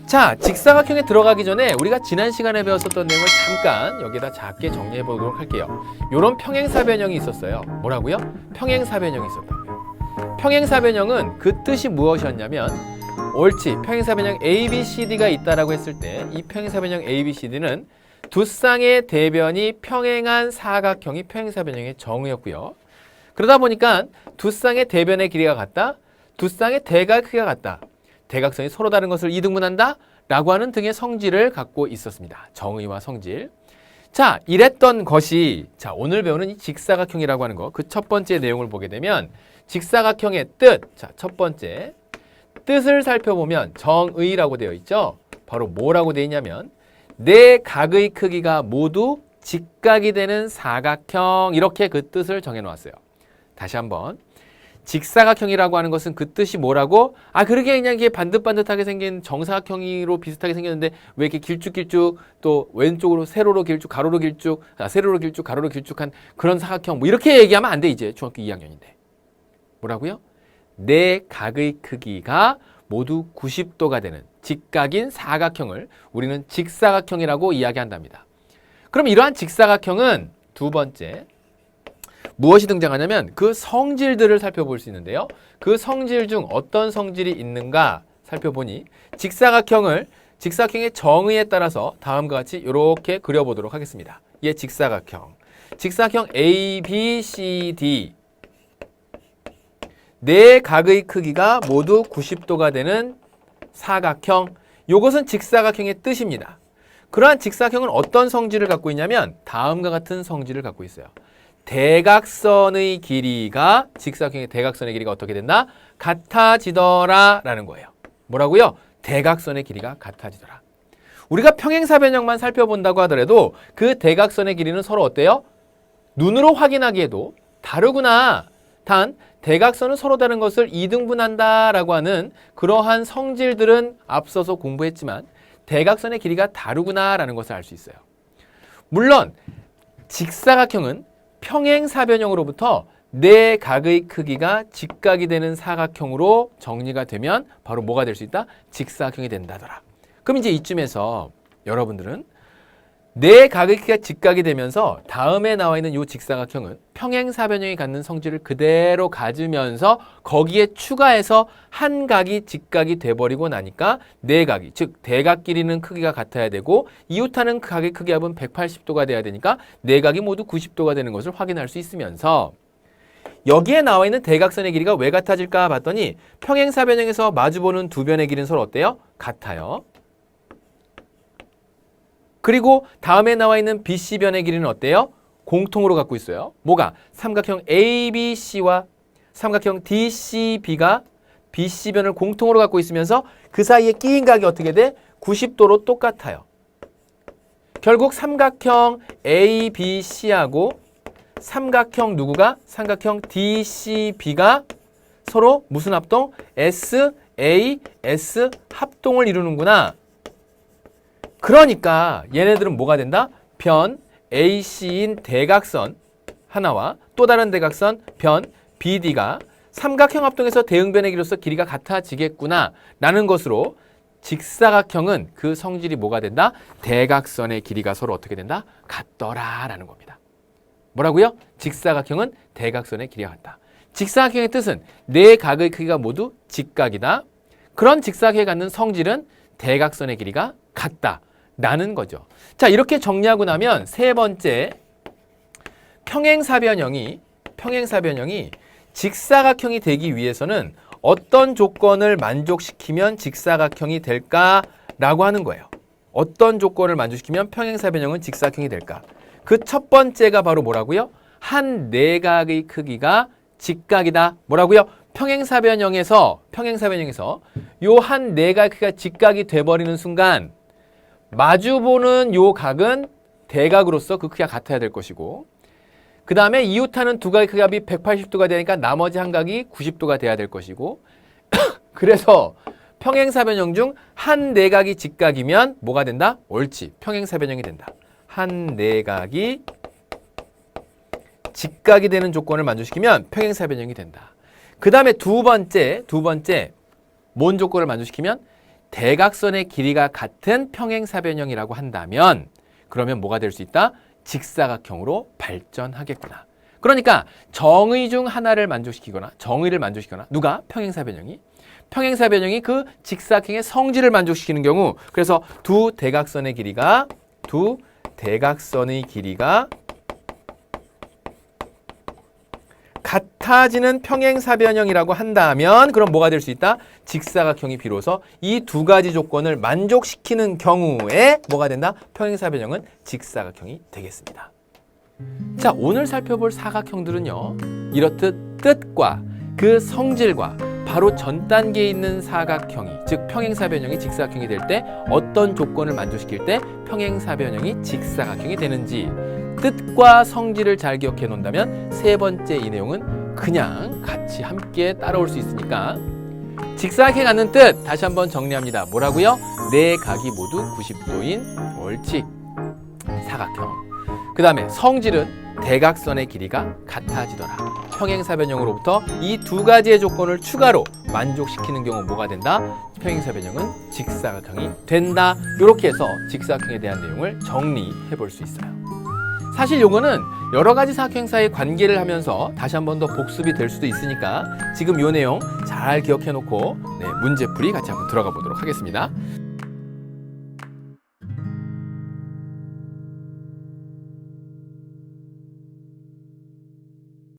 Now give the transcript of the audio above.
자, 직사각형에 들어가기 전에 우리가 지난 시간에 배웠었던 내용을 잠깐 여기다 작게 정리해 보도록 할게요. 요런 평행사변형이 있었어요. 뭐라고요? 평행사변형이 있었다고요. 평행사변형은 그 뜻이 무엇이었냐면 옳지, 평행사변형 ABCD가 있다라고 했을 때 이 평행사변형 ABCD는 두 쌍의 대변이 평행한 사각형이 평행사변형의 정의였고요. 그러다 보니까 두 쌍의 대변의 길이가 같다, 두 쌍의 대각의 크기가 같다, 대각선이 서로 다른 것을 이등분한다 라고 하는 등의 성질을 갖고 있었습니다. 정의와 성질. 자, 이랬던 것이 자 오늘 배우는 이 직사각형이라고 하는 거, 그 첫 번째 내용을 보게 되면 직사각형의 뜻, 자 첫 번째 뜻을 살펴보면 정의라고 되어 있죠. 바로 뭐라고 되어 있냐면 네 각의 크기가 모두 직각이 되는 사각형, 이렇게 그 뜻을 정해 놓았어요. 다시 한번, 직사각형이라고 하는 것은 그 뜻이 뭐라고? 아, 그러게 그냥 이게 반듯반듯하게 생긴 정사각형으로 비슷하게 생겼는데 왜 이렇게 길쭉길쭉, 또 왼쪽으로 세로로 길쭉, 가로로 길쭉, 세로로 길쭉, 가로로 길쭉한 그런 사각형, 뭐 이렇게 얘기하면 안 돼. 이제 중학교 2학년인데. 뭐라고요? 네 각의 크기가 모두 90도가 되는 직각인 사각형을 우리는 직사각형이라고 이야기한답니다. 그럼 이러한 직사각형은 두 번째, 무엇이 등장하냐면 그 성질들을 살펴볼 수 있는데요. 그 성질 중 어떤 성질이 있는가 살펴보니 직사각형의 정의에 따라서 다음과 같이 이렇게 그려보도록 하겠습니다. 예, 직사각형. 직사각형 ABCD 네 각의 크기가 모두 90도가 되는 사각형. 이것은 직사각형의 뜻입니다. 그러한 직사각형은 어떤 성질을 갖고 있냐면 다음과 같은 성질을 갖고 있어요. 대각선의 길이가, 직사각형의 대각선의 길이가 어떻게 된다? 같아지더라 라는 거예요. 뭐라고요? 대각선의 길이가 같아지더라. 우리가 평행사변형만 살펴본다고 하더라도 그 대각선의 길이는 서로 어때요? 눈으로 확인하기에도 다르구나. 단 대각선은 서로 다른 것을 이등분한다 라고 하는 그러한 성질들은 앞서서 공부했지만 대각선의 길이가 다르구나 라는 것을 알 수 있어요. 물론 직사각형은 평행사변형으로부터 네 각의 크기가 직각이 되는 사각형으로 정리가 되면 바로 뭐가 될 수 있다? 직사각형이 된다더라. 그럼 이제 이쯤에서 여러분들은 네 각의 크기가 직각이 되면서 다음에 나와 있는 이 직사각형은 평행사변형이 갖는 성질을 그대로 가지면서 거기에 추가해서 한 각이 직각이 돼버리고 나니까 네 각이, 즉 대각 길이는 크기가 같아야 되고 이웃하는 각의 크기 합은 180도가 돼야 되니까 네 각이 모두 90도가 되는 것을 확인할 수 있으면서 여기에 나와 있는 대각선의 길이가 왜 같아질까 봤더니 평행사변형에서 마주보는 두 변의 길이는 서로 어때요? 같아요. 그리고 다음에 나와 있는 BC변의 길이는 어때요? 공통으로 갖고 있어요. 뭐가? 삼각형 ABC와 삼각형 DCB가 BC변을 공통으로 갖고 있으면서 그 사이에 끼인 각이 어떻게 돼? 90도로 똑같아요. 결국 삼각형 ABC하고 삼각형 누구가? 삼각형 DCB가 서로 무슨 합동? SAS 합동을 이루는구나. 그러니까 얘네들은 뭐가 된다? 변 AC인 대각선 하나와 또 다른 대각선 변 BD가 삼각형 합동에서 대응변의 길이로서 길이가 같아지겠구나 라는 것으로 직사각형은 그 성질이 뭐가 된다? 대각선의 길이가 서로 어떻게 된다? 같더라 라는 겁니다. 뭐라고요? 직사각형은 대각선의 길이가 같다. 직사각형의 뜻은 네 각의 크기가 모두 직각이다. 그런 직사각형이 갖는 성질은 대각선의 길이가 같다 라는 거죠. 자, 이렇게 정리하고 나면 세 번째, 평행사변형이 직사각형이 되기 위해서는 어떤 조건을 만족시키면 직사각형이 될까라고 하는 거예요. 어떤 조건을 만족시키면 평행사변형은 직사각형이 될까? 그 첫 번째가 바로 뭐라고요? 한 내각의 크기가 직각이다. 뭐라고요? 평행사변형에서 요 한 내각의 크기가 직각이 돼버리는 순간 마주보는 요 각은 대각으로서 그 크기가 같아야 될 것이고, 그 다음에 이웃하는 두 각의 크기가 180도가 되니까 나머지 한 각이 90도가 돼야 될 것이고, 그래서 평행사변형 중 한 내각이 직각이면 뭐가 된다? 옳지, 평행사변형이 된다. 한 내각이 직각이 되는 조건을 만족시키면 평행사변형이 된다. 그 다음에 두 번째 뭔 조건을 만족시키면 대각선의 길이가 같은 평행사변형이라고 한다면 그러면 뭐가 될 수 있다? 직사각형으로 발전하겠구나. 그러니까 정의 중 하나를 만족시키거나 정의를 만족시키거나 누가? 평행사변형이 그 직사각형의 성질을 만족시키는 경우 그래서 두 대각선의 길이가 같아지는 평행사변형이라고 한다면 그럼 뭐가 될 수 있다? 직사각형이 비로소 이 두 가지 조건을 만족시키는 경우에 뭐가 된다? 평행사변형은 직사각형이 되겠습니다. 자, 오늘 살펴볼 사각형들은요. 이렇듯 뜻과 그 성질과 바로 전 단계에 있는 사각형이 즉 평행사변형이 직사각형이 될 때 어떤 조건을 만족시킬 때 평행사변형이 직사각형이 되는지 뜻과 성질을 잘 기억해 놓는다면 세 번째 이 내용은 그냥 같이 함께 따라올 수 있으니까 직사각형에 갖는 뜻 다시 한번 정리합니다. 뭐라고요? 네 각이 모두 90도인 옳지 사각형. 그 다음에 성질은 대각선의 길이가 같아지더라. 평행사변형으로부터 이 두 가지의 조건을 추가로 만족시키는 경우 뭐가 된다? 평행사변형은 직사각형이 된다. 이렇게 해서 직사각형에 대한 내용을 정리해 볼 수 있어요. 사실 요거는 여러 가지 사각형 사이의 관계를 하면서 다시 한 번 더 복습이 될 수도 있으니까 지금 요 내용 잘 기억해 놓고 문제풀이 같이 한번 들어가 보도록 하겠습니다.